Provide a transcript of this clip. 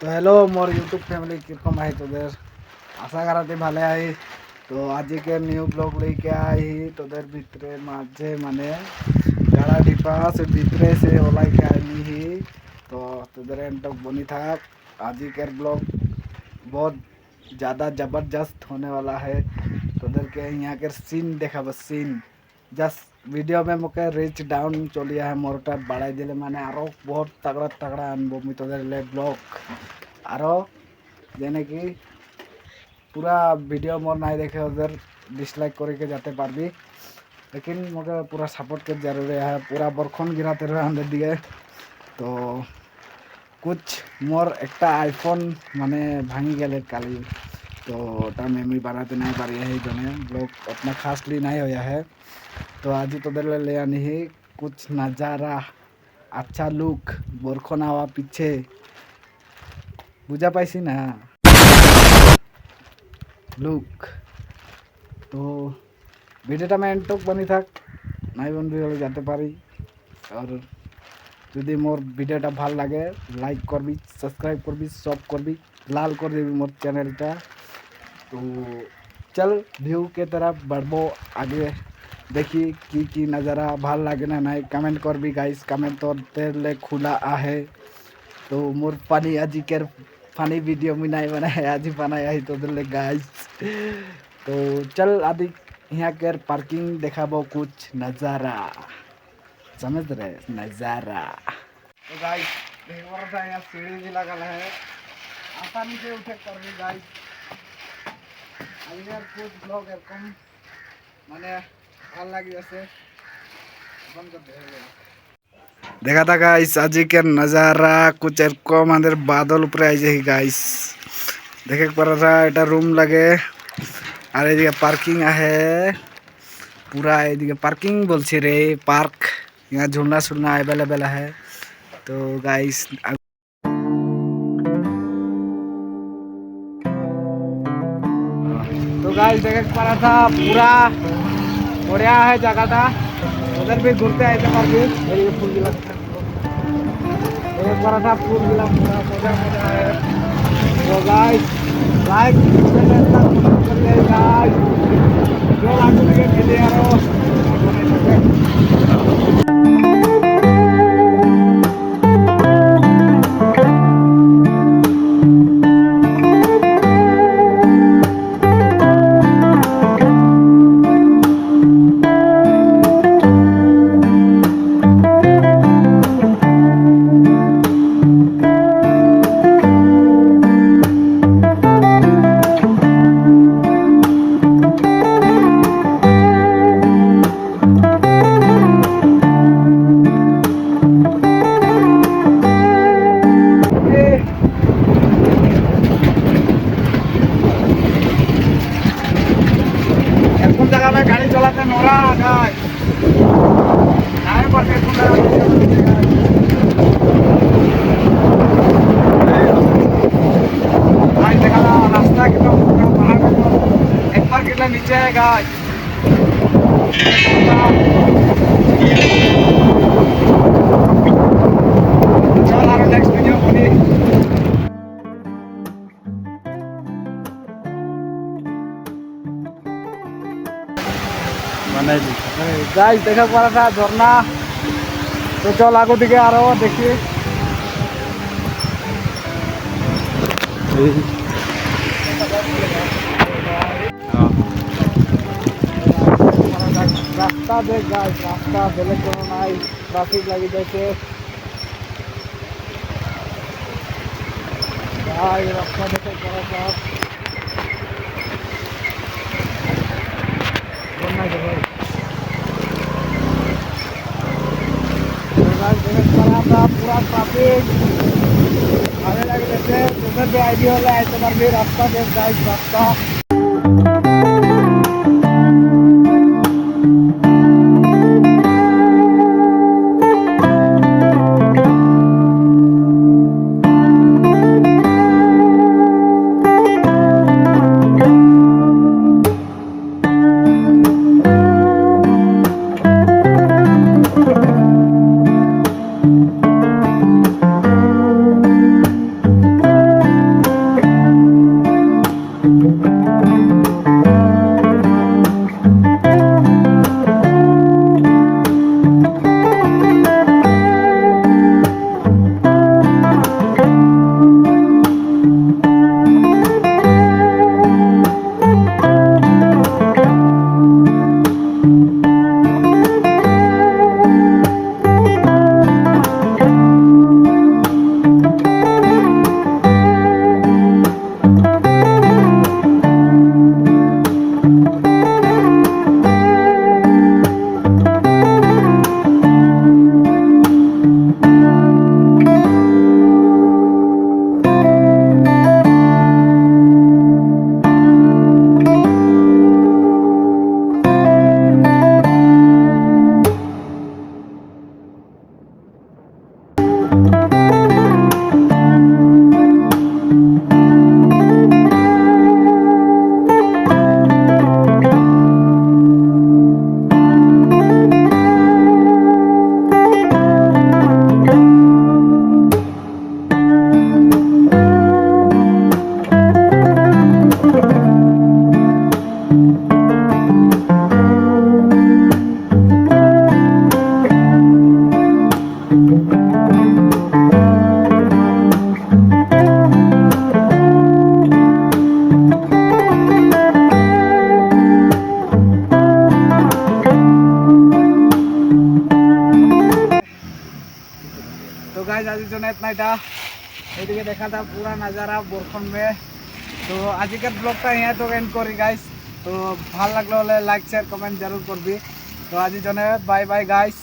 তো হ্যালো মোর YouTube family কিরকম I তোদের আশা করাতে ভালো আই। তো আজকে নিউ ব্লগ लेके आई তোদের ভিতরে মাঝে মানে গাড়া ডিপা से ভিতরে से ওলাই के आई ही। तो তোদের এন্টক বনি থাক। আজকের ব্লগ बहुत ज़्यादा ज़बरदस्त होने वाला है। তোদের के यहाँ के सीन देखा बस सीन जस्ट वीडियो में मुके रीच डाउन चलिया है मोरटा बढ़ाई दिले माने आरो बहुत तगड़ा तगड़ा अनबो मुई তোদের ले ब्लॉग आरो जेने कि पूरा वीडियो मोर नहीं देखे उधर डिसलाइक करके जाते पारबी लेकिन मुझे पूरा सपोर्ट के जरूरी है। पूरा बरखन गिराते रहे अंदर दिए तो कुछ मोर एक आईफोन माने भांगी गए काली तो मेमोरी बनाते नहीं पारी है जने ब्लॉग उतना खासली नहीं होया है। तो आज तो ले आनी ही कुछ नज़ारा अच्छा लुक बरखन आवा पीछे बुझा पाइसी ना लुक। तो ভিডিওটা আমি এন্টক বানি থাক নাই বন্ধু হলে যেতে পারি আর যদি মোর ভিডিওটা ভাল লাগে লাইক করবি সাবস্ক্রাইব করবি সব করবি লাল कर देबी मोर चैनलটা। तो चल व्यू के तरफ बढ़बो आगे देखी की नज़ारा ভাল লাগে না নাই कमेंट करबी गाइस कमेंट तो तेरे खुला आहे। तो मोर पानी আজি के फानी वीडियो में नहीं बनाया आज ही बनाया ही तो ले गाइस। तो चल आदि यहाँ के पार्किंग देखाबो कुछ नज़ारा समझ रहे नज़ारा। तो गाइस देखो रहा यहाँ सीढ़ी भी लगा है आसानी से उठे कर भी गाइस अगर कुछ ब्लॉग एरकम माने ভাল लगी जैसे बंद कर दे देखा था गाइस आज के नज़ारा कुछ एरकम अंदर बादल ऊपर आई जाए गाइस देखे पर এটা रूम लगे और ये पार्किंग है पूरा ये पार्किंग बोल रे पार्क यहाँ झूलना झूलना अवेलेबल है। तो गाइस देखे पड़ा था पूरा बढ़िया है जगह था उधर भी घूमते आए थे फूल गिला पड़ा था फूल गिला पूरा मजा मजा है। तो गाइस लाइक जो लागू लगे खेले यारो जगह में गाड़ी चलाते नोरा गाइस पर देखा रास्ता कितना पहाड़ एक बार कितना नीचे है गाइस चल आरो नेक्स्ट वीडियो बनी गाइस देखा पड़ा था झरना। तो चल आगो दिखे आ रहा हो देखिए रास्ता देख गाइस रास्ता बेले कोनो नाई ट्रैफिक लगी जैसे गाइस रास्ता देखे पड़ा था पूरा ट्रैफिक आने लगे जैसे उधर भी आईडी वाला है तो भी रास्ता देख गाइस रास्ता तो गाइस आज जने इतना था এদিকে দেখা था पूरा नज़ारा বরখন में। तो আজকের ব্লগটা यहाँ तो এন্ড করি গাইস। তো ভালো লাগলে হলে লাইক শেয়ার কমেন্ট জরুর করবি। তো আজ জনে বাই বাই গাইস।